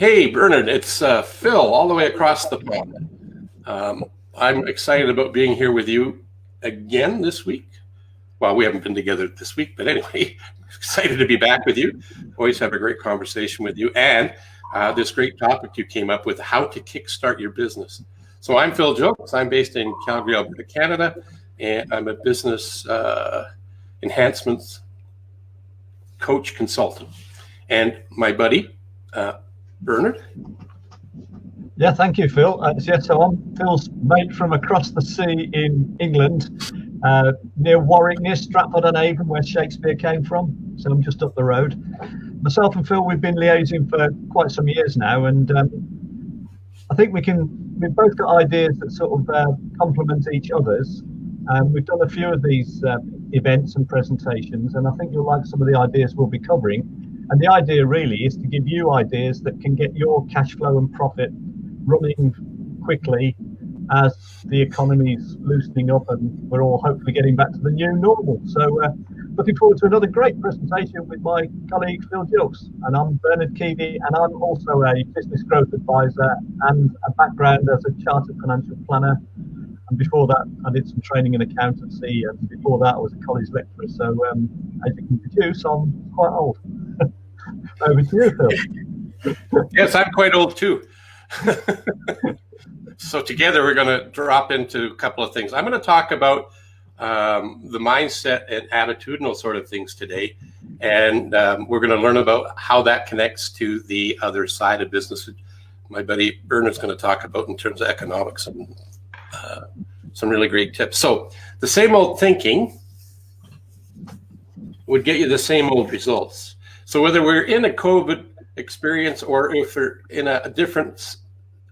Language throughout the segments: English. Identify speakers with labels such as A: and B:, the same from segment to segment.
A: Hey, Bernard, it's Phil all the way across the pond. I'm excited about being here with you again this week. Well, we haven't been together this week, but anyway, excited to be back with you. Always have a great conversation with you. And this great topic you came up with, how to kickstart your business. So I'm Phil Jokes. I'm based in Calgary, Alberta, Canada, and I'm a business enhancements coach consultant. And my buddy, Bernard?
B: Yeah, thank you, Phil. So I'm Phil's mate from across the sea in England, near Warwick, near Stratford-on-Avon, where Shakespeare came from. So I'm just up the road. Myself and Phil, we've been liaising for quite some years now, and I think we've both got ideas that sort of complement each other's. We've done a few of these events and presentations, and I think you'll like some of the ideas we'll be covering. And the idea really is to give you ideas that can get your cash flow and profit running quickly as the economy's loosening up and we're all hopefully getting back to the new normal. So looking forward to another great presentation with my colleague Phil Jokes. And I'm Bernard Keavy, and I'm also a business growth advisor and a background as a chartered financial planner. And before that, I did some training in accountancy, and before that I was a college lecturer. So as you can deduce, I'm quite old. Over to you, Phil.
A: Yes, I'm quite old too. So together we're going to drop into a couple of things. I'm going to talk about the mindset and attitudinal sort of things today. And we're going to learn about how that connects to the other side of business. My buddy Bernard's going to talk about in terms of economics and some really great tips. So the same old thinking would get you the same old results. So whether we're in a COVID experience or if we're in a different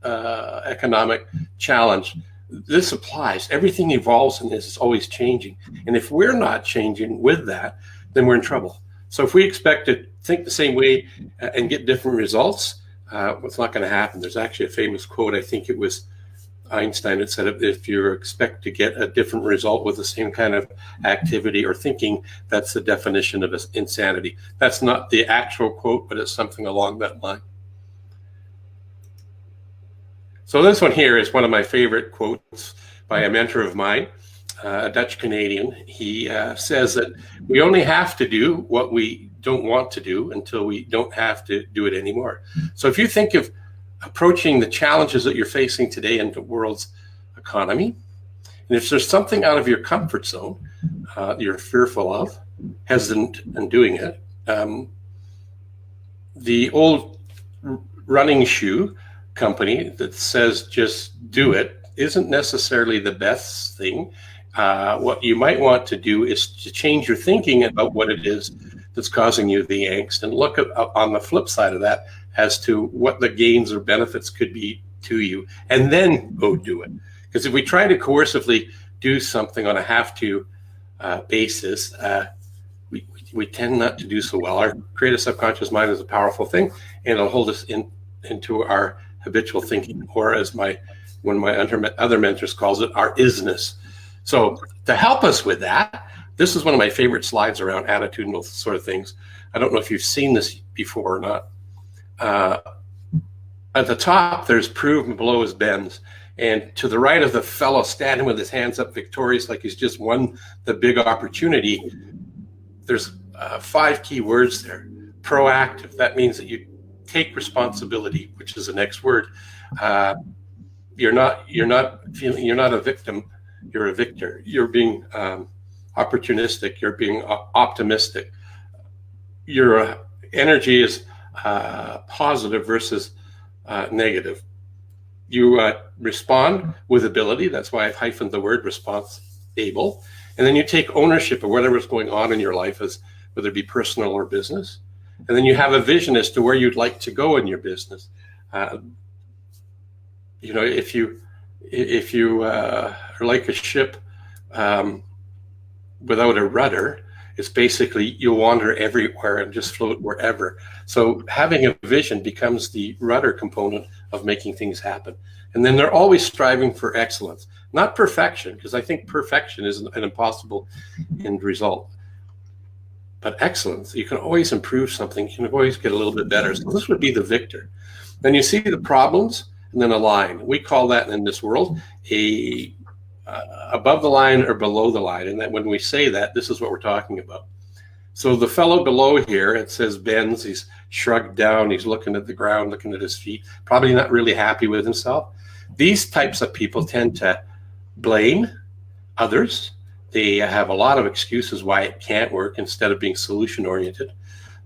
A: economic challenge, this applies. Everything evolves and is always changing. And if we're not changing with that, then we're in trouble. So if we expect to think the same way and get different results, it's not going to happen. There's actually a famous quote, I think it was Einstein had said, if you expect to get a different result with the same kind of activity or thinking, that's the definition of insanity. That's not the actual quote, but it's something along that line. So this one here is one of my favorite quotes by a mentor of mine, a Dutch Canadian. He says that we only have to do what we don't want to do until we don't have to do it anymore. So if you think of approaching the challenges that you're facing today in the world's economy, and if there's something out of your comfort zone you're fearful of, hesitant in doing it, the old running shoe company that says just do it isn't necessarily the best thing. What you might want to do is to change your thinking about what it is that's causing you the angst, and look at, on the flip side of that, as to what the gains or benefits could be to you, and then go do it. Because if we try to coercively do something on a have-to basis, we tend not to do so well. Our creative subconscious mind is a powerful thing, and it'll hold us into our habitual thinking, or as one of my other mentors calls it, our isness. So to help us with that, this is one of my favorite slides around attitudinal sort of things. I don't know if you've seen this before or not. At the top, there's prove, and below is bends. And to the right of the fellow standing with his hands up victorious, like he's just won the big opportunity, there's 5 key words there. Proactive, that means that you take responsibility, which is the next word. You're not a victim, you're a victor. You're being opportunistic, you're being optimistic. Your energy is positive versus negative. You respond with ability. That's why I've hyphened the word response able. And then you take ownership of whatever's going on in your life, as whether it be personal or business. And then you have a vision as to where you'd like to go in your business. If you are like a ship without a rudder, it's basically you'll wander everywhere and just float wherever. So having a vision becomes the rudder component of making things happen. And then they're always striving for excellence, not perfection, because I think perfection is an impossible end result. But excellence, you can always improve something, you can always get a little bit better. So this would be the victor. Then you see the problems, and then a line. We call that in this world a above the line or below the line. And that when we say that, this is what we're talking about. So the fellow below here, it says Ben's, he's shrugged down, he's looking at the ground, looking at his feet, probably not really happy with himself. These types of people tend to blame others. They have a lot of excuses why it can't work instead of being solution oriented.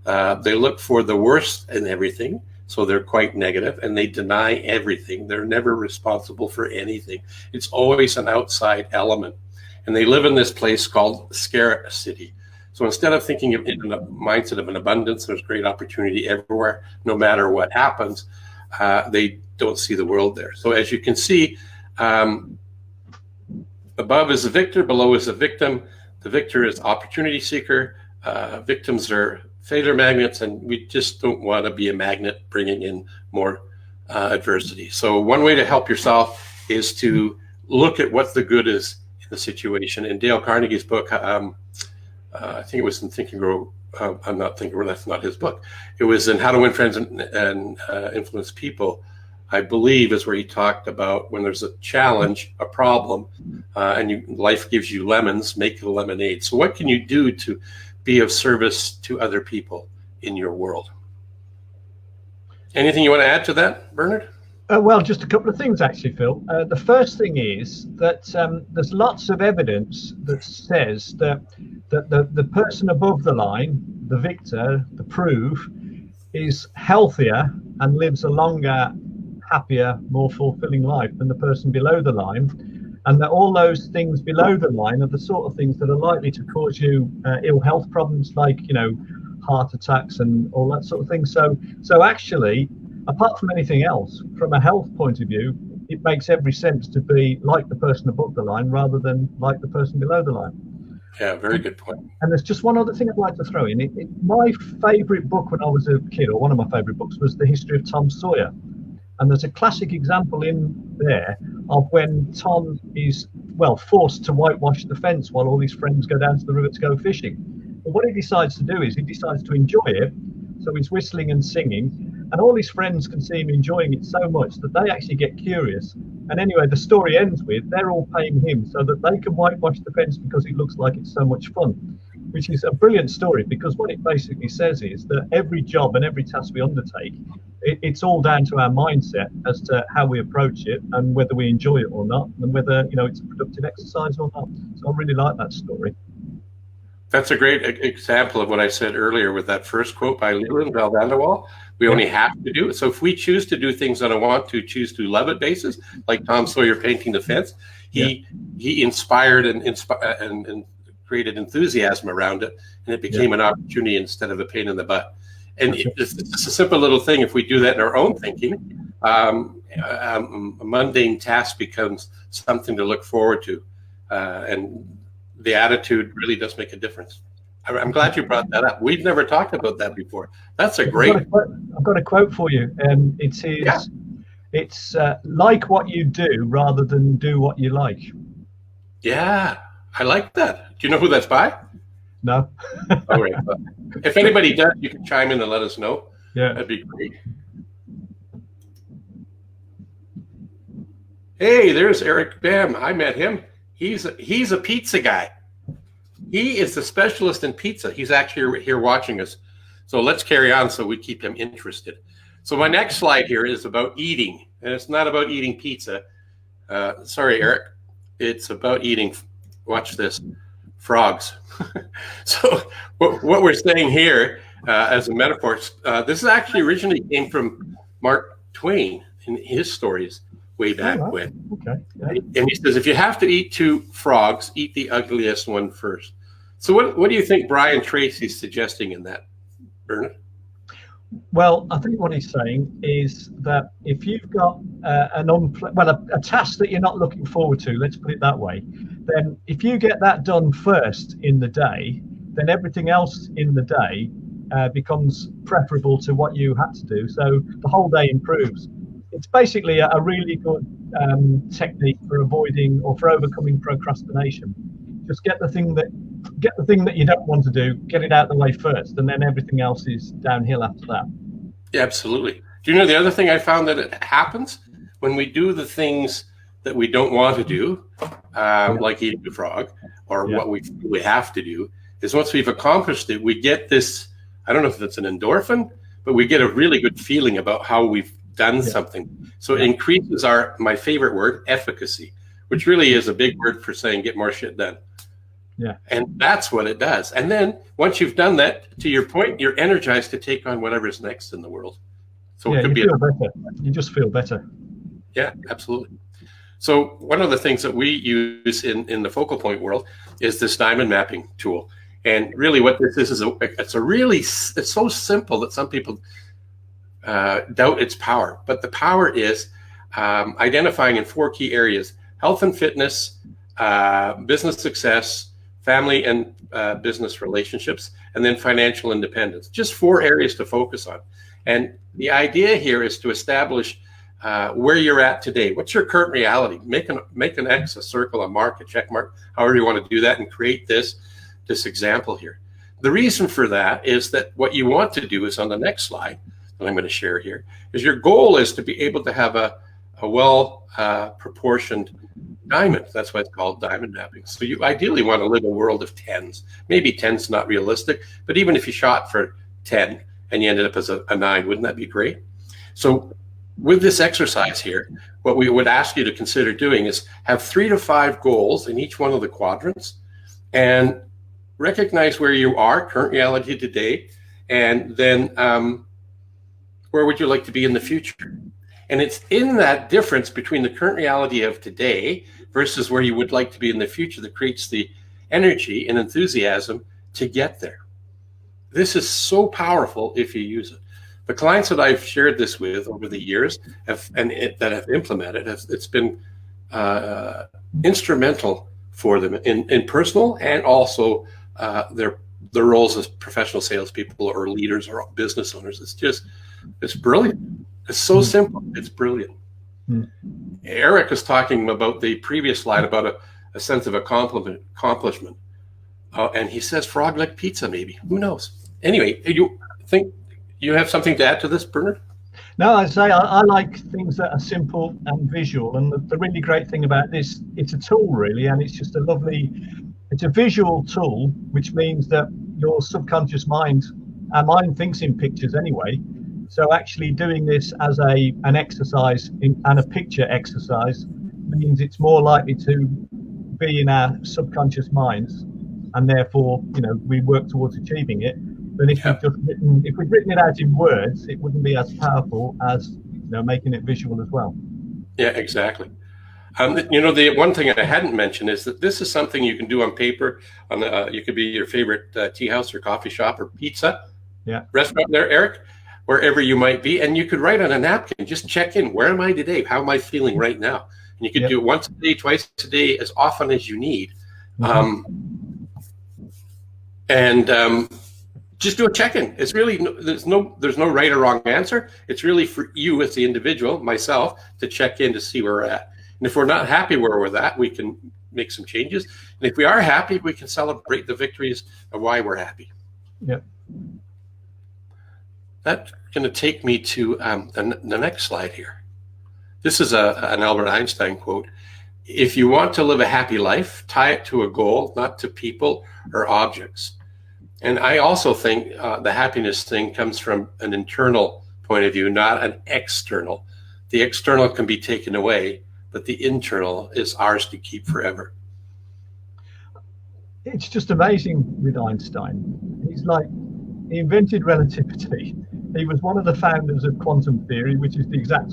A: They look for the worst in everything. So they're quite negative, and they deny everything. They're never responsible for anything. It's always an outside element. And they live in this place called scarcity. So instead of thinking of it in a mindset of an abundance, there's great opportunity everywhere, no matter what happens, they don't see the world there. So as you can see, above is a victor, below is a victim. The victor is opportunity seeker. Victims are failure magnets, and we just don't want to be a magnet bringing in more adversity. So one way to help yourself is to look at what the good is in the situation. In Dale Carnegie's book, I think it was in Think and Grow. I'm not thinking, that's not his book. It was in How to Win Friends and Influence People, I believe, is where he talked about when there's a challenge, a problem, and life gives you lemons, make a lemonade. So what can you do to be of service to other people in your world? Anything you want to add to that, Bernard?
B: Well, just a couple of things, actually, Phil. The first thing is that there's lots of evidence that says that the person above the line, the victor, the proof, is healthier and lives a longer, happier, more fulfilling life than the person below the line. And that all those things below the line are the sort of things that are likely to cause you ill health problems, like, heart attacks and all that sort of thing. So actually, apart from anything else, from a health point of view, it makes every sense to be like the person above the line rather than like the person below the line.
A: Yeah, very good point.
B: And there's just one other thing I'd like to throw in. My favorite book when I was a kid, or one of my favorite books, was The History of Tom Sawyer. And there's a classic example in there of when Tom is, forced to whitewash the fence while all his friends go down to the river to go fishing. But what he decides to do is he decides to enjoy it. So he's whistling and singing, and all his friends can see him enjoying it so much that they actually get curious. And anyway, the story ends with they're all paying him so that they can whitewash the fence because it looks like it's so much fun, which is a brilliant story, because what it basically says is that every job and every task we undertake, it's all down to our mindset as to how we approach it and whether we enjoy it or not, and whether it's a productive exercise or not. So I really like that story.
A: That's a great example of what I said earlier with that first quote by Leland Val-Vanderwall. We only have to do it. So if we choose to do things on a choose to love it basis, like Tom Sawyer painting the fence, he inspired and created enthusiasm around it, and it became an opportunity instead of a pain in the butt. And it's a simple little thing. If we do that in our own thinking, a mundane task becomes something to look forward to, and the attitude really does make a difference. I'm glad you brought that up. We've never talked about that before. That's a great.
B: I've got a quote for you. It's like what you do rather than do what you like.
A: Yeah, I like that. Do you know who that's by?
B: No.
A: All right. Well, if anybody does, you can chime in and let us know.
B: Yeah,
A: that'd be great. Hey, there's Eric Bam. I met him. He's a pizza guy. He is the specialist in pizza. He's actually here watching us. So let's carry on so we keep him interested. So my next slide here is about eating. And it's not about eating pizza. Sorry, Eric. It's about eating, watch this, frogs. So what we're saying here as a metaphor, this actually originally came from Mark Twain in his stories way back when.
B: Okay. Yeah.
A: And he says, if you have to eat 2 frogs, eat the ugliest one first. So what do you think Brian Tracy's suggesting in that, Bernard?
B: Well, I think what he's saying is that if you've got a task that you're not looking forward to, let's put it that way, then if you get that done first in the day, then everything else in the day becomes preferable to what you had to do. So the whole day improves. It's basically a really good technique for avoiding or for overcoming procrastination. Just get the thing that you don't want to do, get it out of the way first, and then everything else is downhill after that.
A: Yeah, absolutely. Do you know the other thing I found that it happens when we do the things that we don't want to do, like eating a frog, or what we have to do, is once we've accomplished it, we get this, I don't know if it's an endorphin, but we get a really good feeling about how we've done something. So it increases my favorite word, efficacy, which really is a big word for saying get more shit done.
B: Yeah.
A: And that's what it does. And then once you've done that, to your point, you're energized to take on whatever's next in the world. So it could be
B: feel better. You just feel better.
A: Yeah, absolutely. So one of the things that we use in the focal point world is this diamond mapping tool. And really what this is it's so simple that some people doubt its power. But the power is identifying in 4 key areas: health and fitness, business success, family and business relationships, and then financial independence. Just 4 areas to focus on. And the idea here is to establish where you're at today. What's your current reality? Make an X, a circle, a mark, a check mark, however you want to do that, and create this example here. The reason for that is that what you want to do is on the next slide that I'm going to share here, is your goal is to be able to have a well proportioned diamond. That's why it's called diamond mapping. So you ideally want to live a world of 10s. Maybe 10's not realistic, but even if you shot for 10 and you ended up as a 9, wouldn't that be great? So with this exercise here, what we would ask you to consider doing is have 3 to 5 goals in each one of the quadrants, and recognize where you are, current reality today, and then where would you like to be in the future? And it's in that difference between the current reality of today versus where you would like to be in the future that creates the energy and enthusiasm to get there. This is so powerful if you use it. The clients that I've shared this with over the years that have implemented, it's been instrumental for them in personal and also their roles as professional salespeople or leaders or business owners. It's brilliant. It's so simple. It's brilliant. Eric was talking about the previous slide about a sense of accomplishment. And he says frog leg pizza, maybe. Who knows? Anyway, you think you have something to add to this, Bernard?
B: No, I say I like things that are simple and visual. And the really great thing about this, it's a tool really, and it's just it's a visual tool, which means that your subconscious mind, our mind thinks in pictures anyway. So actually doing this as an exercise and a picture exercise means it's more likely to be in our subconscious minds, and therefore, we work towards achieving it. But if we'd written it out in words, it wouldn't be as powerful as making it visual as well.
A: Yeah, exactly. The one thing I hadn't mentioned is that this is something you can do on paper. You could be your favorite tea house or coffee shop or pizza restaurant there, Eric, wherever you might be, and you could write on a napkin, just check in. Where am I today? How am I feeling right now? And you could do it once a day, twice a day, as often as you need. Just do a check-in. It's really there's no right or wrong answer. It's really for you as the individual, myself, to check in to see where we're at. And if we're not happy where we're at, we can make some changes. And if we are happy, we can celebrate the victories of why we're happy.
B: Yep.
A: That's going to take me to the next slide here. This is an Albert Einstein quote. If you want to live a happy life, tie it to a goal, not to people or objects. And I also think the happiness thing comes from an internal point of view, not an external. The external can be taken away, but the internal is ours to keep forever.
B: It's just amazing with Einstein. He invented relativity. He was one of the founders of quantum theory, which is the exact,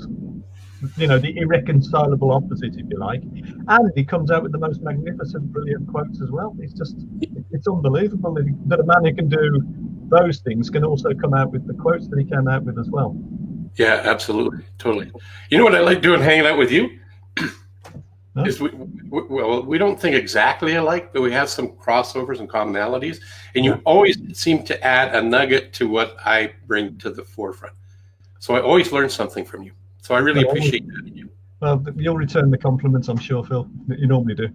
B: the irreconcilable opposite, if you like. And he comes out with the most magnificent, brilliant quotes as well. It's unbelievable that a man who can do those things can also come out with the quotes that he came out with as well.
A: Yeah, absolutely. Totally. You know what I like doing hanging out with you? Is we don't think exactly alike, but we have some crossovers and commonalities, and you always seem to add a nugget to what I bring to the forefront. So I always learn something from you. So I really appreciate that in you.
B: Well, you'll return the compliments, I'm sure, Phil, that you normally do.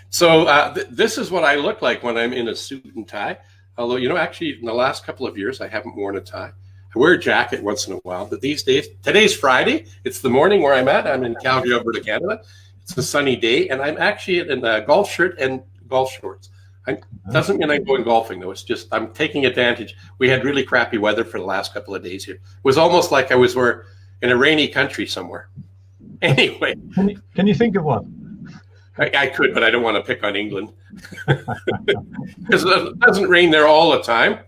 A: So this is what I look like when I'm in a suit and tie. Although, actually, in the last couple of years, I haven't worn a tie. I wear a jacket once in a while, but these days, today's Friday. It's the morning where I'm at. I'm in Calgary, Alberta, Canada. It's a sunny day, and I'm actually in a golf shirt and golf shorts. Doesn't mean I'm going golfing, though. It's just I'm taking advantage. We had really crappy weather for the last couple of days here. It was almost like I was in a rainy country somewhere. Anyway.
B: Can you think of one?
A: I could, but I don't want to pick on England. Because it doesn't rain there all the time,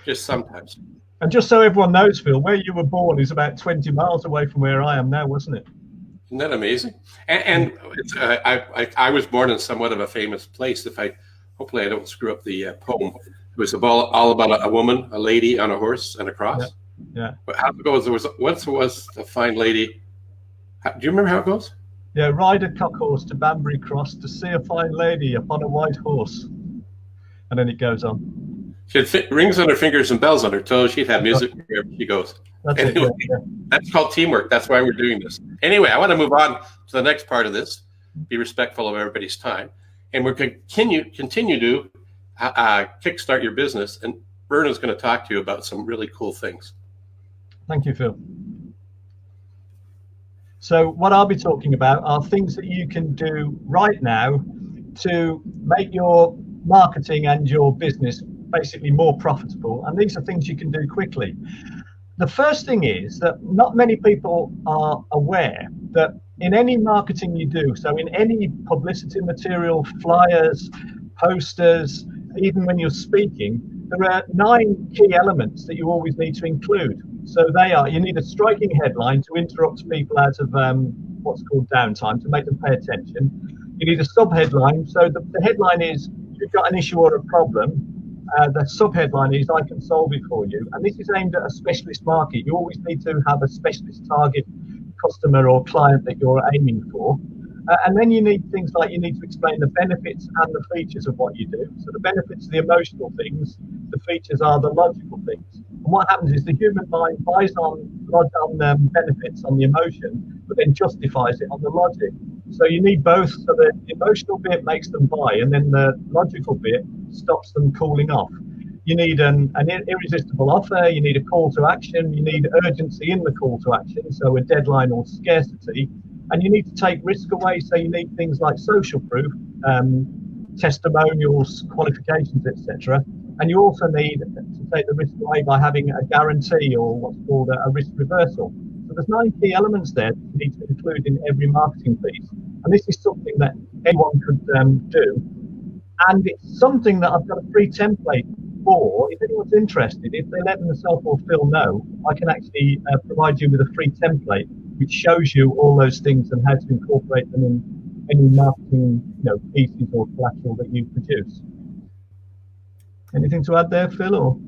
A: just sometimes.
B: And just so everyone knows, Phil, where you were born is about 20 miles away from where I am now, wasn't it?
A: Isn't that amazing? And I was born in somewhat of a famous place. Hopefully I don't screw up the poem. It was all about a woman, a lady on a horse and a cross.
B: Yeah.
A: But how it goes? Once was a fine lady. Do you remember how it goes?
B: Yeah, ride a cock horse to Banbury Cross to see a fine lady upon a white horse. And then it goes on.
A: She had rings on her fingers and bells on her toes. She'd have music wherever she goes.
B: That's
A: anyway,
B: it.
A: That's called teamwork. That's why we're doing this. Anyway, I want to move on to the next part of this. Be respectful of everybody's time. And we're going to continue to kickstart your business. And Vernon's going to talk to you about some really cool things.
B: Thank you, Phil. So what I'll be talking about are things that you can do right now to make your marketing and your business basically more profitable. And these are things you can do quickly. The first thing is that not many people are aware that in any marketing you do, so in any publicity material, flyers, posters, even when you're speaking, there are 9 key elements that you always need to include. So they are, you need a striking headline to interrupt people out of what's called downtime, to make them pay attention. You need a sub-headline. So the headline is, you've got an issue or a problem. The sub-headline is, I can solve it for you. And this is aimed at a specialist market. You always need to have a specialist target customer or client that you're aiming for. And then you need things like, you need to explain the benefits and the features of what you do. So the benefits are the emotional things, the features are the logical things. And what happens is the human mind buys on benefits, on the emotion, but then justifies it on the logic. So you need both. So the emotional bit makes them buy, and then the logical bit stops them cooling off. You need an irresistible offer, you need a call to action, you need urgency in the call to action, so a deadline or scarcity. And you need to take risk away, so you need things like social proof, testimonials, qualifications, etc. And you also need to take the risk away by having a guarantee, or what's called a risk reversal. So there's 9 key elements there that you need to include in every marketing piece. And this is something that anyone could do. And it's something that I've got a free template for. If anyone's interested, if they let myself or Phil know, I can actually provide you with a free template which shows you all those things and how to incorporate them in any marketing pieces or collateral that you produce. Anything to add there, Phil? Or?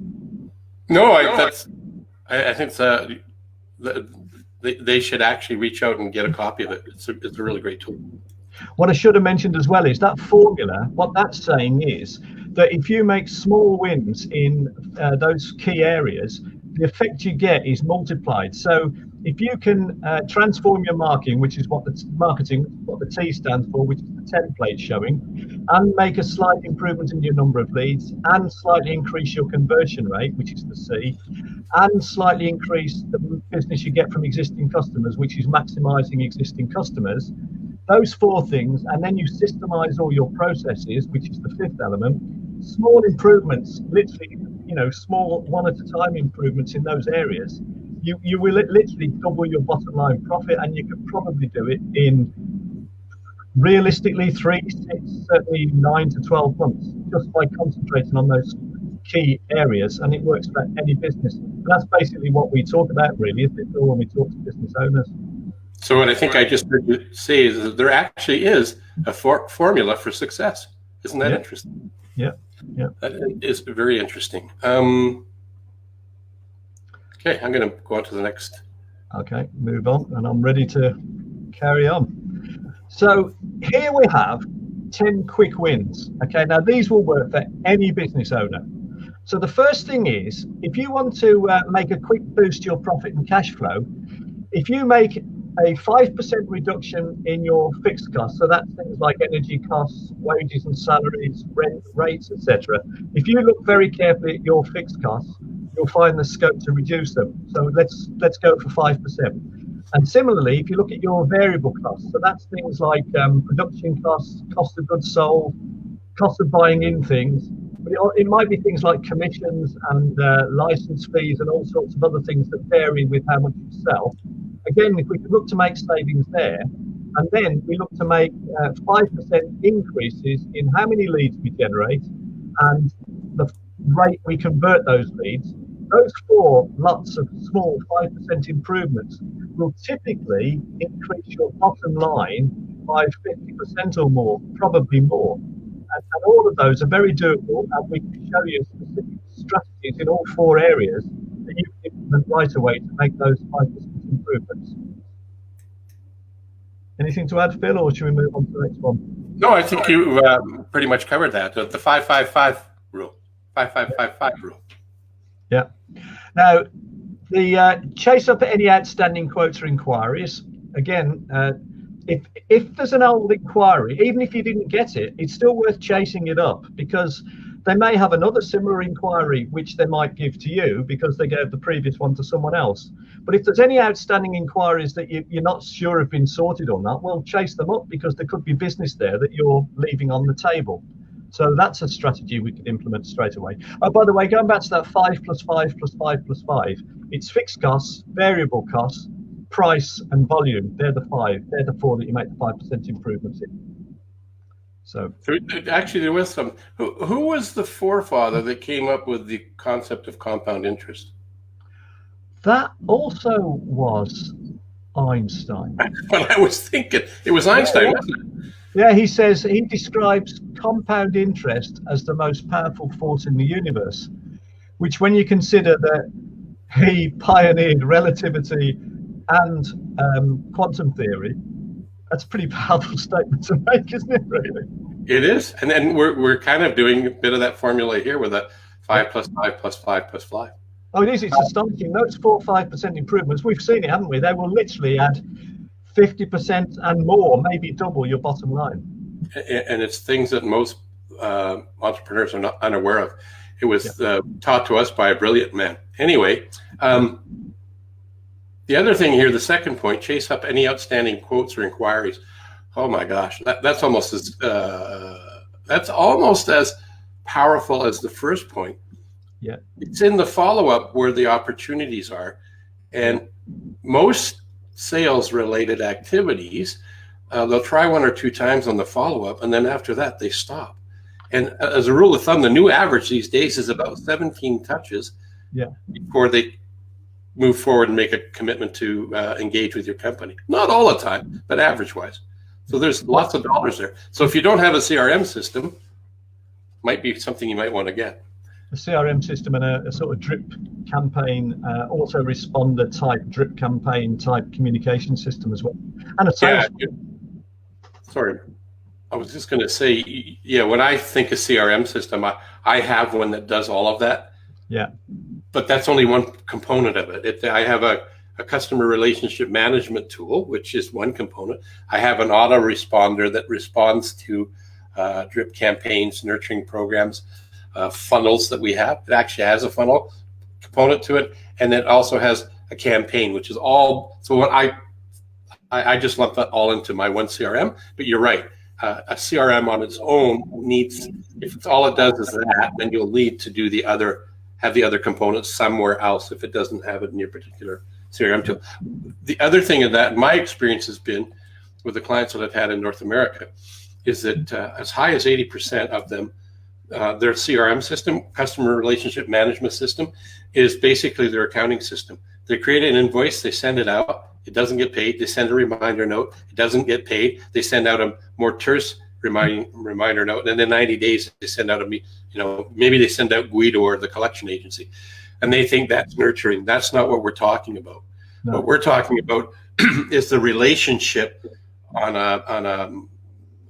A: No, I think they should actually reach out and get a copy of it. It's a really great tool.
B: What I should have mentioned as well is that formula, what that's saying is that if you make small wins in those key areas, the effect you get is multiplied. So if you can transform your marketing, which is what the T stands for, which is the template showing, and make a slight improvement in your number of leads, and slightly increase your conversion rate, which is the C, and slightly increase the business you get from existing customers, which is maximizing existing customers, those 4 things, and then you systemize all your processes, which is the 5th element. Small improvements, literally, small 1 at a time improvements in those areas, you will literally double your bottom line profit, and you could probably do it in realistically 3, 6, certainly 9 to 12 months, just by concentrating on those key areas, and it works for any business. And that's basically what we talk about, really, isn't it, when we talk to business owners.
A: So what I think I just heard you say is that there actually is a formula for success. Isn't that interesting?
B: Yeah.
A: That is very interesting. Okay, I'm going to go on to the next.
B: Okay, move on, and I'm ready to carry on. So here we have 10 quick wins. Okay, now these will work for any business owner. So the first thing is, if you want to make a quick boost to your profit and cash flow, if you make a 5% reduction in your fixed costs, so that's things like energy costs, wages and salaries, rent, rates, etc. If you look very carefully at your fixed costs, you'll find the scope to reduce them. So let's go for 5%. And similarly, if you look at your variable costs, so that's things like production costs, cost of goods sold, cost of buying in things. But it might be things like commissions and license fees and all sorts of other things that vary with how much you sell. Again, if we could look to make savings there, and then we look to make 5% increases in how many leads we generate and the rate we convert those leads, those four lots of small 5% improvements will typically increase your bottom line by 50% or more, probably more. And all of those are very doable, and we can show you specific strategies in all four areas that you can implement right away to make those 5% improvements. Anything to add, Phil, or should we move on to the next one?
A: No, I think you pretty much covered that. The 5-5-5 rule. 5-5-5-5 rule.
B: Yeah. Now, the chase up any outstanding quotes or inquiries. Again, if there's an old inquiry, even if you didn't get it, it's still worth chasing it up, because they may have another similar inquiry which they might give to you because they gave the previous one to someone else. But if there's any outstanding inquiries that you're not sure have been sorted or not, well, chase them up, because there could be business there that you're leaving on the table. So that's a strategy we could implement straight away. Oh, by the way, going back to that 5 + 5 + 5 + 5, it's fixed costs, variable costs, price, and volume. They're the five. They're the four that you make the 5% improvements in. So
A: actually, there was some. Who was the forefather that came up with the concept of compound interest?
B: That also was Einstein.
A: What I was thinking, it was Einstein, wasn't it?
B: Yeah, he says he describes compound interest as the most powerful force in the universe, which, when you consider that he pioneered relativity and quantum theory, that's a pretty powerful statement to make, isn't it, really?
A: It is. And then we're kind of doing a bit of that formula here with a 5 + 5 + 5 + 5.
B: Oh, it is. It's astonishing. Those 4-5% improvements, we've seen it, haven't we? They will literally add 50% and more, maybe double your bottom line.
A: And it's things that most entrepreneurs are not unaware of. It was taught to us by a brilliant man. Anyway, the other thing here, the second point, chase up any outstanding quotes or inquiries. Oh my gosh, that's almost as powerful as the first point.
B: Yeah,
A: it's in the follow-up where the opportunities are, and most sales-related activities, they'll try 1 or 2 times on the follow-up, and then after that they stop. And as a rule of thumb, the new average these days is about 17 touches before they move forward and make a commitment to engage with your company. Not all the time, but average-wise. So there's lots of dollars there. So if you don't have a CRM system, might be something you might want to get.
B: A CRM system and a sort of drip campaign, autoresponder type drip campaign type communication system as well. And a sales.
A: Sorry, I was just going to say, when I think of CRM system, I have one that does all of that.
B: Yeah.
A: But that's only one component of it. I have a customer relationship management tool, which is one component. I have an autoresponder that responds to drip campaigns, nurturing programs, funnels that we have. It actually has a funnel component to it, and it also has a campaign, which is all. So when I just lump that all into my one CRM. But you're right, a CRM on its own needs, if it's all it does is that, then you'll need to do have the other components somewhere else if it doesn't have it in your particular CRM tool. The other thing of that, my experience has been with the clients that I've had in North America, is that as high as 80% of them, their CRM system, customer relationship management system, is basically their accounting system. They create an invoice, they send it out, it doesn't get paid, they send a reminder note, it doesn't get paid, they send out a more terse reminder note, and in 90 days they send out maybe they send out Guido or the collection agency, and they think that's nurturing. That's not what we're talking about. No. What we're talking about is the relationship on a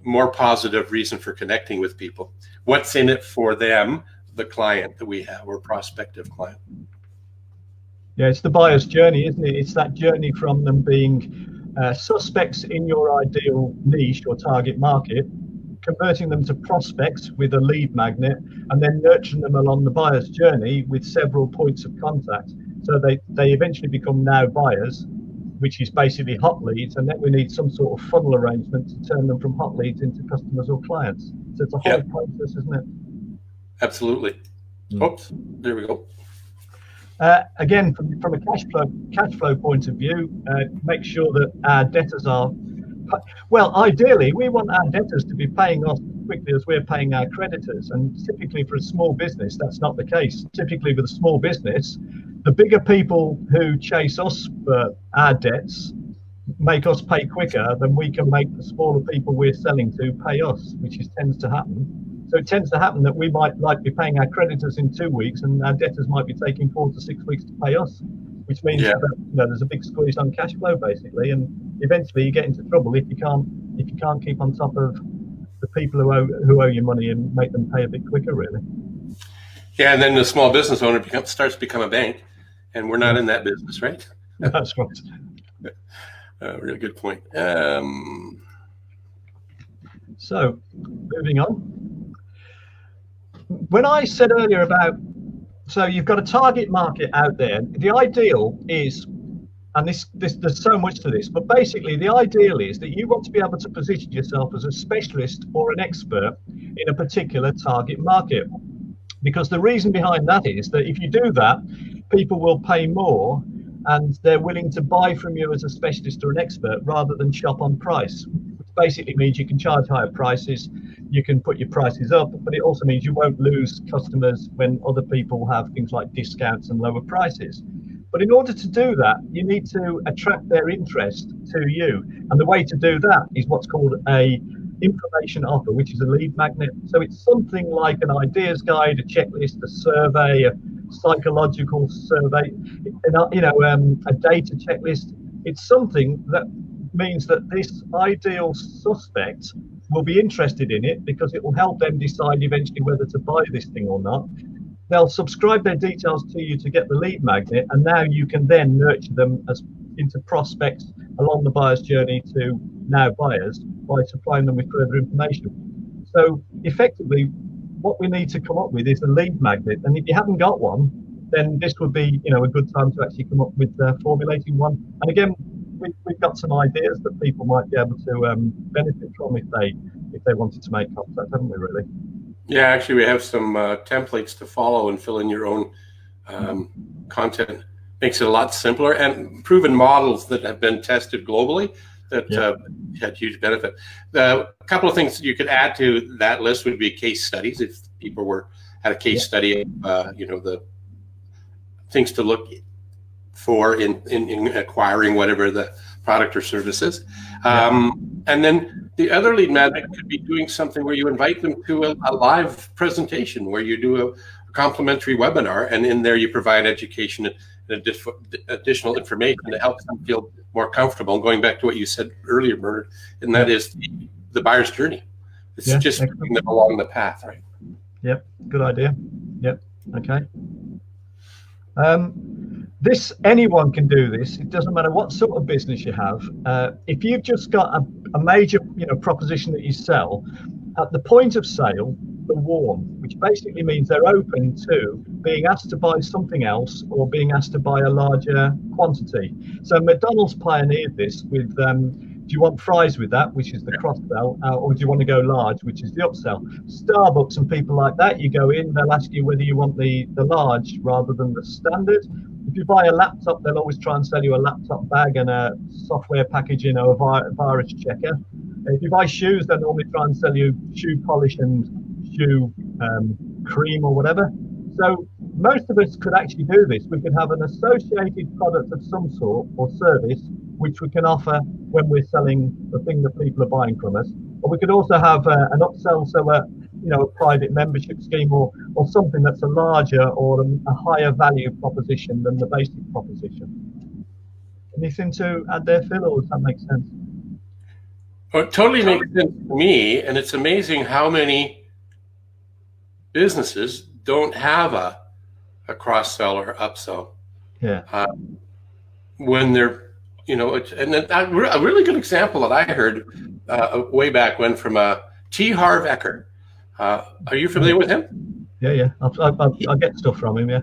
A: more positive reason for connecting with people. What's in it for them, the client that we have, or prospective client?
B: Yeah, it's the buyer's journey, isn't it? It's that journey from them being suspects in your ideal niche or target market converting them to prospects with a lead magnet, and then nurturing them along the buyer's journey with several points of contact. So they eventually become now buyers, which is basically hot leads, and then we need some sort of funnel arrangement to turn them from hot leads into customers or clients. So it's a whole process, isn't it?
A: Absolutely. Oops, there we go.
B: Again, from a cash flow point of view, make sure that our debtors are, well, ideally, we want our debtors to be paying us quickly as we're paying our creditors. And typically for a small business, that's not the case. Typically with a small business, the bigger people who chase us for our debts make us pay quicker than we can make the smaller people we're selling to pay us, which tends to happen. So it tends to happen that we might be paying our creditors in 2 weeks, and our debtors might be taking 4 to 6 weeks to pay us, which means that, there's a big squeeze on cash flow basically, and eventually you get into trouble if you can't keep on top of the people who owe you money and make them pay a bit quicker, really.
A: Yeah, and then the small business owner starts to become a bank, and we're not in that business, right?
B: That's right.
A: Really good point.
B: So, moving on. When I said earlier about, so you've got a target market out there, the ideal is, and this there's so much to this, but basically the ideal is that you want to be able to position yourself as a specialist or an expert in a particular target market. Because the reason behind that is that if you do that, people will pay more and they're willing to buy from you as a specialist or an expert rather than shop on price, which basically means you can charge higher prices, you can put your prices up, but it also means you won't lose customers when other people have things like discounts and lower prices. But in order to do that, you need to attract their interest to you. And the way to do that is what's called a information offer, which is a lead magnet. So it's something like an ideas guide, a checklist, a survey, a psychological survey, a data checklist. It's something that means that this ideal suspect will be interested in it because it will help them decide eventually whether to buy this thing or not. They'll subscribe their details to you to get the lead magnet, and now you can then nurture them into prospects along the buyer's journey to now buyers by supplying them with further information. So effectively, what we need to come up with is a lead magnet, and if you haven't got one, then this would be a good time to actually come up with formulating one. And again, we've got some ideas that people might be able to benefit from if they wanted to make contact, haven't we, really?
A: Yeah, actually, we have some templates to follow and fill in your own content. Makes it a lot simpler, and proven models that have been tested globally that had huge benefit. A couple of things you could add to that list would be case studies. If people had a case study of the things to look for in acquiring whatever the product or service is. And then the other lead magnet could be doing something where you invite them to a live presentation where you do a complimentary webinar, and in there you provide education and additional information to help them feel more comfortable. And going back to what you said earlier, Bernard, and that is the buyer's journey. It's just bringing them along the path, right?
B: Yep, good idea. Yep, okay. Anyone can do this. It doesn't matter what sort of business you have. If you've just got a major proposition that you sell, at the point of sale, they're warm, which basically means they're open to being asked to buy something else or being asked to buy a larger quantity. So McDonald's pioneered this with do you want fries with that, which is the cross-sell, or do you want to go large, which is the upsell? Starbucks and people like that, you go in, they'll ask you whether you want the large rather than the standard. If you buy a laptop, they'll always try and sell you a laptop bag and a software packaging or a virus checker. If you buy shoes, they'll normally try and sell you shoe polish and shoe cream or whatever. So most of us could actually do this. We could have an associated product of some sort or service which we can offer when we're selling the thing that people are buying from us. Or we could also have an upsell, so a private membership scheme or something that's a larger or a higher value proposition than the basic proposition. Anything to add there, Phil, or does that make sense?
A: Well, it totally makes sense to me, and it's amazing how many businesses don't have a cross-sell or upsell.
B: Yeah.
A: When they're, and a really good example that I heard way back when from a T. Harv Eker. Are you familiar with him?
B: Yeah. I get stuff from him. Yeah.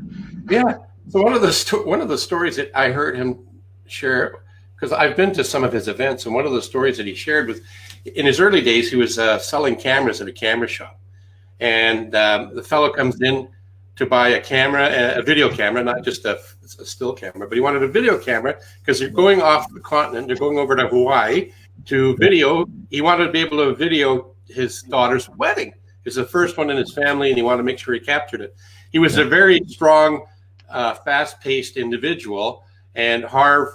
A: Yeah. So one of the stories that I heard him share, because I've been to some of his events, and one of the stories that he shared was, in his early days, he was selling cameras at a camera shop, and the fellow comes in to buy a camera, a video camera, not just a still camera, but he wanted a video camera because they're going off the continent. They're going over to Hawaii to video. He wanted to be able to video his daughter's wedding. It was the first one in his family, and he wanted to make sure he captured it. He was a very strong, fast-paced individual, and Harv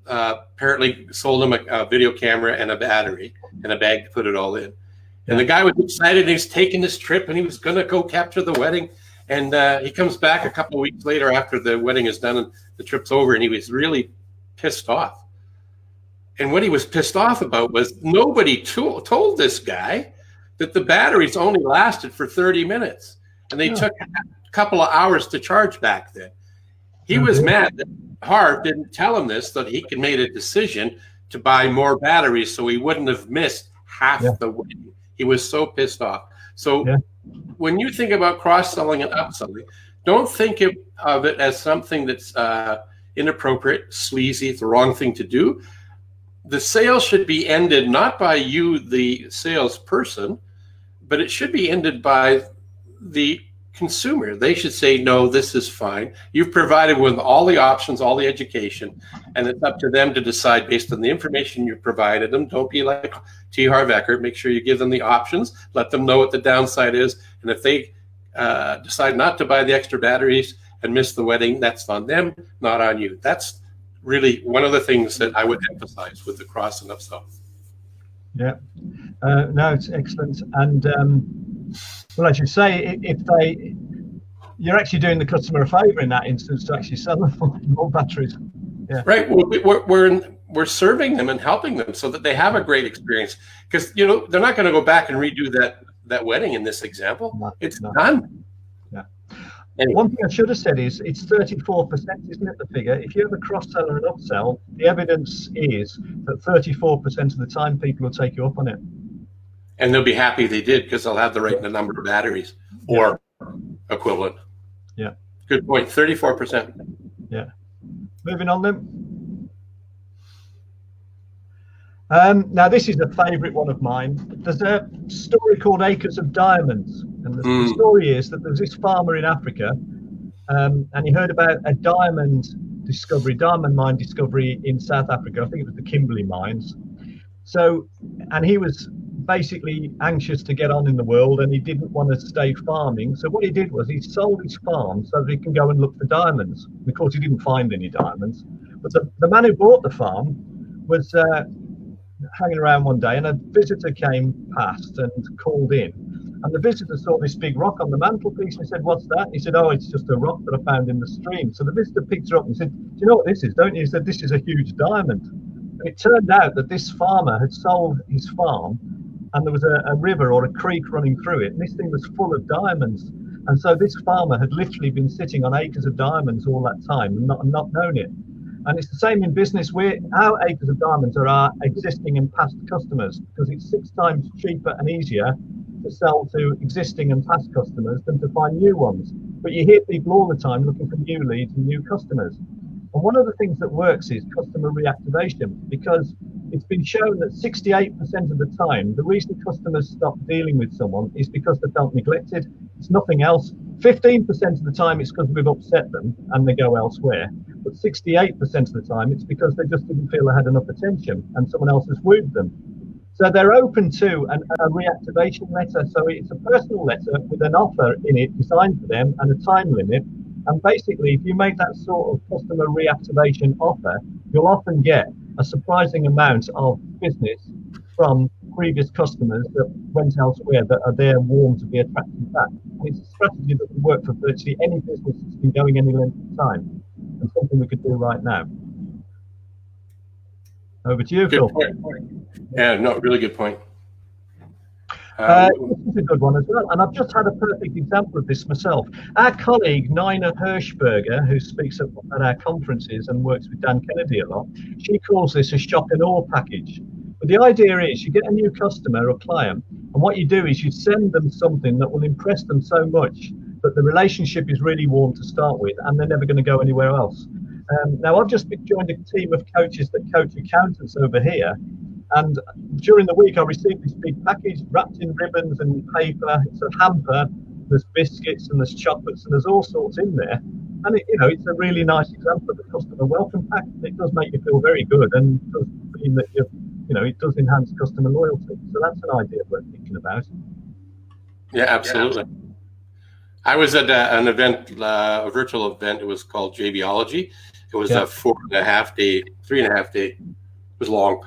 A: apparently sold him a video camera and a battery and a bag to put it all in. And the guy was excited. And he was taking this trip, and he was going to go capture the wedding. And he comes back a couple of weeks later after the wedding is done and the trip's over, and he was really pissed off. And what he was pissed off about was nobody told this guy that the batteries only lasted for 30 minutes. And they took a couple of hours to charge back then. He was mad that Harv didn't tell him this, so that he could make a decision to buy more batteries so he wouldn't have missed half the wedding. He was so pissed off. So when you think about cross-selling and upselling, don't think of it as something that's inappropriate, sleazy, it's the wrong thing to do. The sale should be ended not by you, the salesperson, but it should be ended by the consumer. They should say, no, this is fine. You've provided with all the options, all the education, and it's up to them to decide based on the information you've provided them. Don't be like T. Harv Eker. Make sure you give them the options, let them know what the downside is, and if they decide not to buy the extra batteries and miss the wedding, that's on them, not on you. That's really one of the things that I would emphasize with the cross and upsell.
B: Yeah, no, it's excellent. And well, as you say, you're actually doing the customer a favor in that instance to actually sell them more batteries. Yeah. Right.
A: We're serving them and helping them so that they have a great experience, because they're not going to go back and redo that wedding in this example. It's done.
B: Yeah. Anyway. One thing I should have said is it's 34%, isn't it, the figure? If you have a cross-sell and an upsell, the evidence is that 34% of the time people will take you up on it.
A: And they'll be happy they did, because they'll have the right number of batteries or equivalent.
B: Yeah.
A: Good point. 34%.
B: Yeah. Moving on then. Now, this is a favourite one of mine. There's a story called Acres of Diamonds. And the story is that there's this farmer in Africa, and he heard about a diamond mine discovery in South Africa. I think it was the Kimberley mines. So, and he was basically anxious to get on in the world, and he didn't want to stay farming. So what he did was he sold his farm so that he can go and look for diamonds. And of course, he didn't find any diamonds. But the man who bought the farm was hanging around one day, and a visitor came past and called in. And the visitor saw this big rock on the mantelpiece and said, "What's that?" He said, "Oh, it's just a rock that I found in the stream." So the visitor picked her up and said, "Do you know what this is, don't you?" He said, "This is a huge diamond." And it turned out that this farmer had sold his farm, and there was a river or a creek running through it, and this thing was full of diamonds. And so this farmer had literally been sitting on acres of diamonds all that time and not known it. And it's the same in business. Our acres of diamonds are our existing and past customers, because it's 6 times cheaper and easier to sell to existing and past customers than to find new ones. But you hear people all the time looking for new leads and new customers. And one of the things that works is customer reactivation, because it's been shown that 68% of the time, the reason customers stop dealing with someone is because they felt neglected. It's nothing else. 15% of the time, it's because we've upset them and they go elsewhere. But 68% of the time, it's because they just didn't feel they had enough attention and someone else has wooed them. So they're open to a reactivation letter. So it's a personal letter with an offer in it designed for them and a time limit. And basically, if you make that sort of customer reactivation offer, you'll often get a surprising amount of business from previous customers that went elsewhere that are there warm to be attracted back. And it's a strategy that can work for virtually any business that's been going any length of time, and something we could do right now. Over to you, Phil.
A: Yeah, no, really good point.
B: This is a good one as well, and I've just had a perfect example of this myself. Our colleague Nina Hirschberger, who speaks at our conferences and works with Dan Kennedy a lot, she calls this a shock and awe package. But the idea is you get a new customer or client, And what you do is you send them something that will impress them so much that the relationship is really warm to start with, and they're never going to go anywhere else. Now, I've just joined a team of coaches that coach accountants over here. And during the week, I received this big package wrapped in ribbons and paper. It's a hamper. There's biscuits and there's chocolates and there's all sorts in there. And it's a really nice example of a customer welcome pack. It does make you feel very good, and does mean that it does enhance customer loyalty. So that's an idea worth thinking about.
A: Yeah, absolutely. I was at an event, a virtual event. It was called JBology. It was a 4.5 day, 3.5 day. It was long,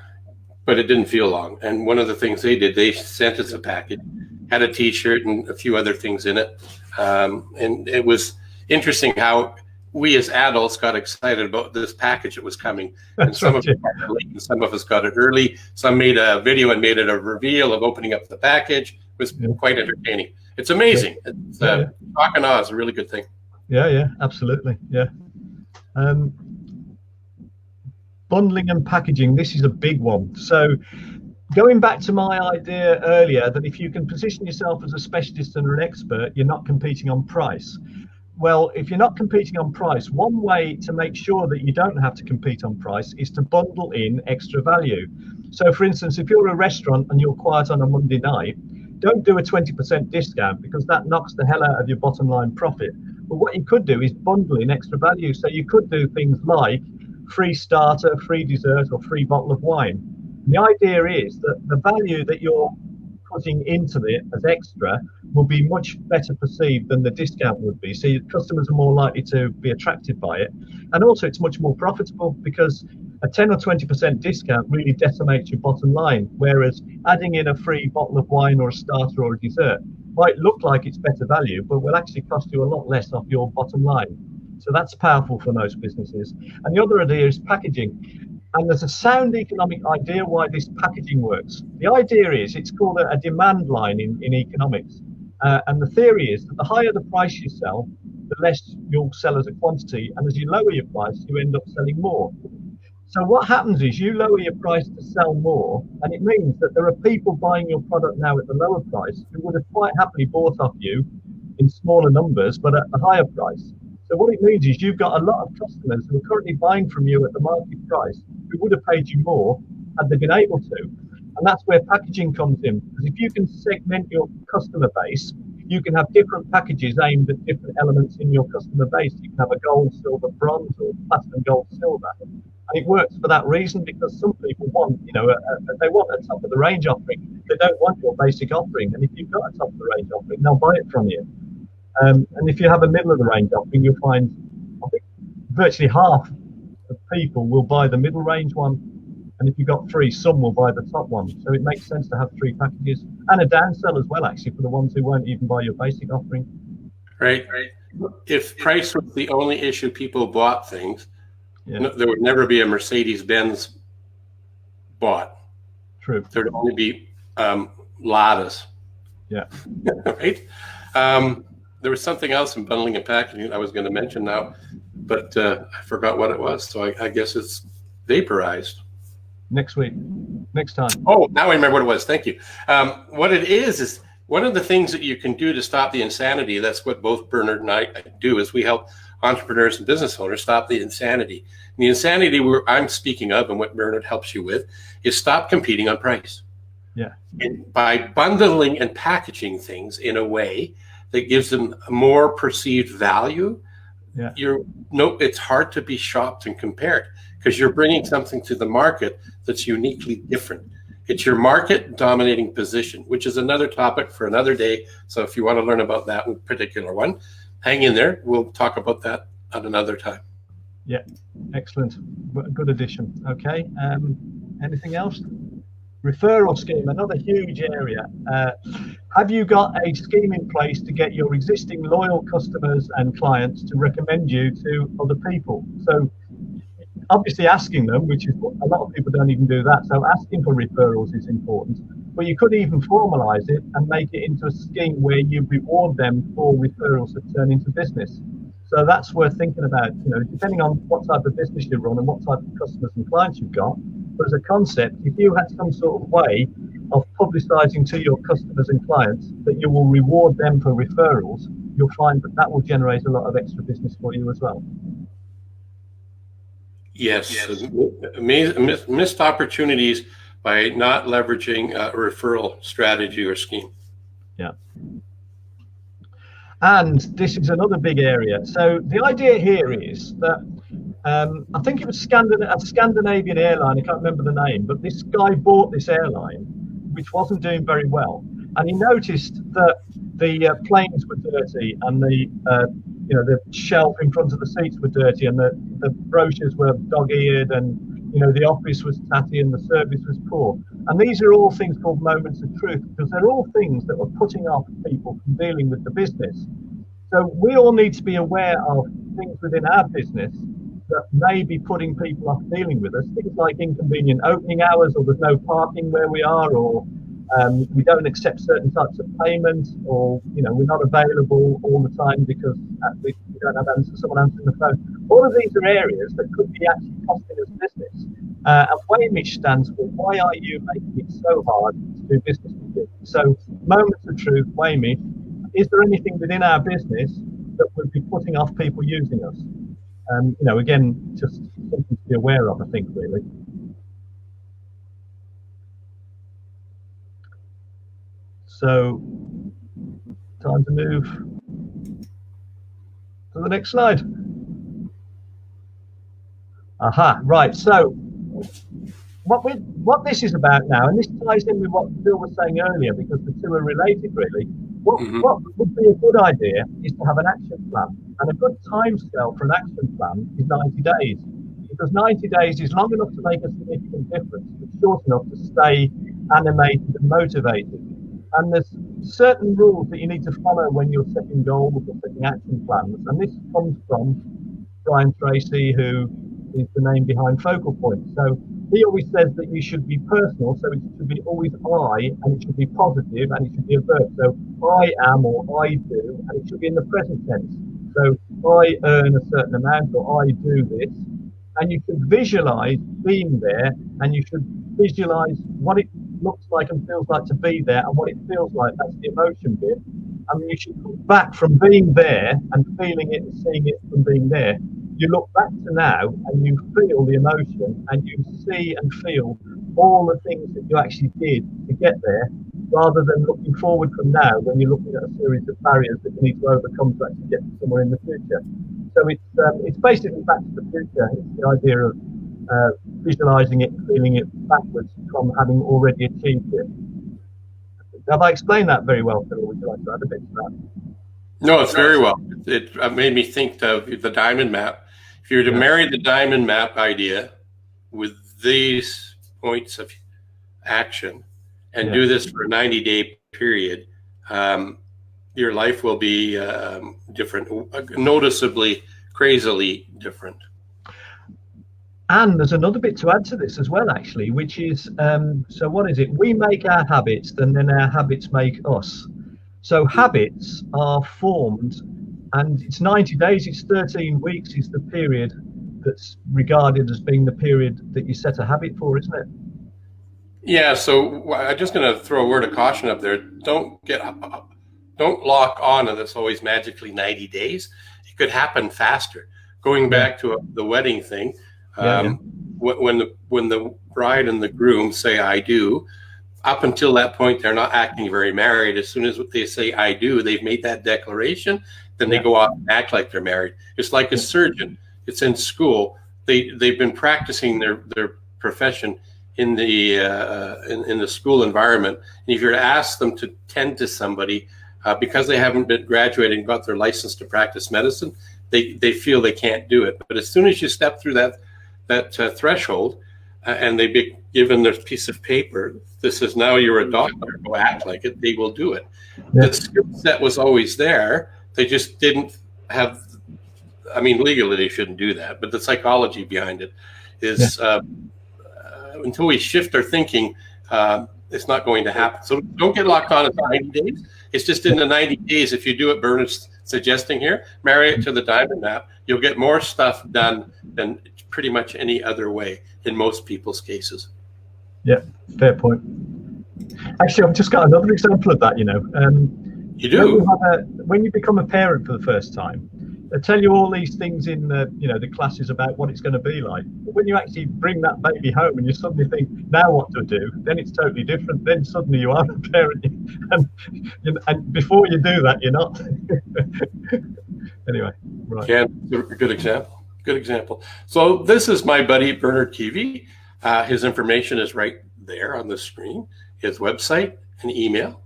A: but it didn't feel long. And one of the things they did, they sent us a package, had a T-shirt and a few other things in it. And it was interesting how we as adults got excited about this package that was coming. And some of us got it late and some of us got it early. Some made a video and made it a reveal of opening up the package. It was quite entertaining. It's amazing. It's shock and awe is a really good thing.
B: Yeah, absolutely. Yeah. Bundling and packaging, this is a big one. So going back to my idea earlier that if you can position yourself as a specialist and an expert, you're not competing on price. Well, if you're not competing on price, one way to make sure that you don't have to compete on price is to bundle in extra value. So for instance, if you're a restaurant and you're quiet on a Monday night, don't do a 20% discount, because that knocks the hell out of your bottom line profit. But what you could do is bundle in extra value. So you could do things like free starter, free dessert, or free bottle of wine. And the idea is that the value that you're putting into it as extra will be much better perceived than the discount would be. So your customers are more likely to be attracted by it. And also it's much more profitable, because a 10 or 20% discount really decimates your bottom line, whereas adding in a free bottle of wine or a starter or a dessert might look like it's better value, but will actually cost you a lot less off your bottom line. So that's powerful for most businesses. And the other idea is packaging. And there's a sound economic idea why this packaging works. The idea is, it's called a demand line in economics. And the theory is that the higher the price you sell, the less you'll sell as a quantity. And as you lower your price, you end up selling more. So what happens is you lower your price to sell more, and it means that there are people buying your product now at the lower price who would have quite happily bought off you in smaller numbers, but at the higher price. So what it means is you've got a lot of customers who are currently buying from you at the market price who would have paid you more had they been able to. And that's where packaging comes in, because if you can segment your customer base, you can have different packages aimed at different elements in your customer base. You can have a gold, silver, bronze, or platinum, gold, silver. And it works for that reason, because some people want, they want a top of the range offering. They don't want your basic offering. And if you've got a top of the range offering, they'll buy it from you. And if you have a middle of the range offering, you'll find, I think, virtually half of people will buy the middle range one. And if you've got three, some will buy the top one. So it makes sense to have three packages, and a downsell as well, actually, for the ones who won't even buy your basic offering.
A: Right. If price was the only issue people bought things, there would never be a Mercedes-Benz bought.
B: True.
A: There would only be Ladas.
B: Yeah.
A: Right. There was something else in bundling and packaging I was going to mention now, but I forgot what it was. So I guess it's vaporized.
B: Next week, next time.
A: Oh, now I remember what it was. Thank you. What it is one of the things that you can do to stop the insanity. That's what both Bernard and I do, is we help entrepreneurs and business owners stop the insanity. And the insanity I'm speaking of, and what Bernard helps you with, is stop competing on price.
B: Yeah.
A: And by bundling and packaging things in a way that gives them more perceived value, it's hard to be shopped and compared, because you're bringing something to the market that's uniquely different. It's your market dominating position, which is another topic for another day. So if you want to learn about that particular one, hang in there. We'll talk about that at another time.
B: Yeah, excellent. Good addition. Okay. Anything else? Referral scheme, another huge area. Have you got a scheme in place to get your existing loyal customers and clients to recommend you to other people? So obviously asking them, which is a lot of people don't even do that. So asking for referrals is important, but you could even formalize it and make it into a scheme where you reward them for referrals that turn into business. So that's worth thinking about, depending on what type of business you run and what type of customers and clients you've got. But as a concept, if you had some sort of way of publicising to your customers and clients that you will reward them for referrals, you'll find that that will generate a lot of extra business for you as well.
A: Yes, missed opportunities by not leveraging a referral strategy or scheme.
B: Yeah. And this is another big area. So the idea here is that I think it was a Scandinavian airline, I can't remember the name, but this guy bought this airline, which wasn't doing very well. And he noticed that the planes were dirty, and the shelf in front of the seats were dirty, and the brochures were dog-eared, and the office was tatty, and the service was poor. And these are all things called moments of truth, because they're all things that were putting off people from dealing with the business. So we all need to be aware of things within our business that may be putting people off dealing with us. Things like inconvenient opening hours, or there's no parking where we are, or we don't accept certain types of payments, or we're not available all the time because we don't have someone answering the phone. All of these are areas that could be actually costing us business. And WAMISH stands for Why Are You Making It So Hard to Do Business with You? So moments of truth, WAMISH. Is there anything within our business that would be putting off people using us? Again, just something to be aware of, I think, really. So, time to move to the next slide. Aha, right. So, what this is about now, and this ties in with what Phil was saying earlier, because the two are related, really. What would be a good idea is to have an action plan, and a good time scale for an action plan is 90 days, because 90 days is long enough to make a significant difference, but short enough to stay animated and motivated. And there's certain rules that you need to follow when you're setting goals or setting action plans, and this comes from Brian Tracy, who is the name behind Focal Point. So he always says that you should be personal, so it should be always I, and it should be positive, and it should be a verb. So I am, or I do, and it should be in the present tense. So I earn a certain amount, or I do this, and you should visualize being there, and you should visualize what it looks like and feels like to be there, and what it feels like. That's the emotion bit. And you should come back from being there and feeling it and seeing it from being there. You look back to now and you feel the emotion, and you see and feel all the things that you actually did to get there, rather than looking forward from now when you're looking at a series of barriers that you need to overcome to actually get to somewhere in the future. So it's basically back to the future. It's the idea of visualizing it, feeling it backwards from having already achieved it. Have I explained that very well, Phil? Would you like to add a bit to that?
A: No, it's very well. It made me think of the diamond map. If you were to marry the diamond map idea with these points of action and do this for a 90-day period, your life will be different, noticeably, crazily different.
B: And there's another bit to add to this as well, actually, which is, so what is it? We make our habits, and then our habits make us. So habits are formed, and it's 90 days, it's 13 weeks is the period that's regarded as being the period that you set a habit for, isn't it?
A: Yeah, so I'm just going to throw a word of caution up there. Don't lock on to this always magically 90 days. It could happen faster. Going back to the wedding thing, when the bride and the groom say I do, up until that point they're not acting very married. As soon as they say I do, they've made that declaration, then they go off and act like they're married. It's like a surgeon. It's in school. They've been practicing their profession in the school environment. And if you're to ask them to tend to somebody because they haven't been graduated and got their license to practice medicine, they feel they can't do it. But as soon as you step through that threshold and they be given their piece of paper, this is now you're a doctor, go act like it, they will do it. The skill set was always there. They just didn't have, I mean, legally they shouldn't do that, but the psychology behind it is until we shift our thinking, it's not going to happen. So don't get locked on at 90 days. It's just in the 90 days, if you do what Bernard's suggesting here, marry it to the diamond map, you'll get more stuff done than pretty much any other way in most people's cases.
B: Yeah, fair point. Actually, I've just got another example of that.
A: You do?
B: When you become a parent for the first time, they tell you all these things in the classes about what it's going to be like. But when you actually bring that baby home and you suddenly think, now what to do, then it's totally different. Then suddenly you are a parent, and before you do that, you're not. Anyway, right.
A: Yeah, good example. Good example. So this is my buddy Bernard Keavy. His information is right there on the screen. His website and email,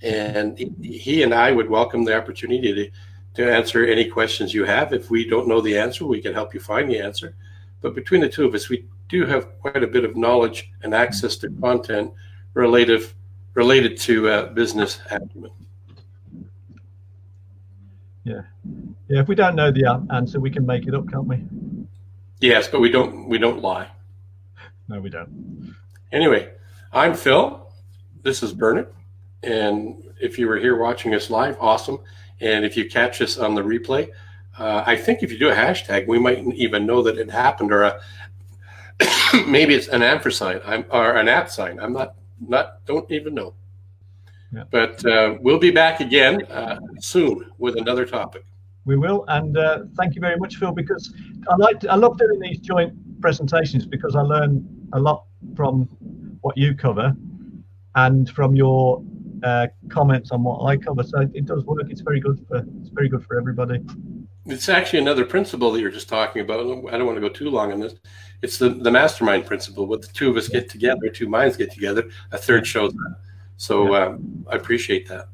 A: and he and I would welcome the opportunity to answer any questions you have. If we don't know the answer, we can help you find the answer. But between the two of us, we do have quite a bit of knowledge and access to content related to business acumen.
B: Yeah. If we don't know the answer, we can make it up, can't we?
A: Yes, but we don't lie.
B: No, we don't.
A: Anyway, I'm Phil. This is Bernard. And if you were here watching us live, awesome. And if you catch us on the replay, I think if you do a hashtag, we might even know that it happened, or maybe it's an ampersand or an @ sign. I'm don't even know. Yeah. But we'll be back again soon with another topic.
B: We will, and thank you very much, Phil, because I love doing these joint presentations because I learn a lot from what you cover and from your comments on what I cover. So it does work. It's very good for everybody.
A: It's actually another principle that you're just talking about. I don't want to go too long on this. It's the mastermind principle. When the two of us get together, two minds get together, a third shows up. So I appreciate that.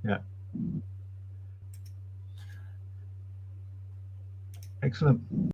B: Yeah. Excellent.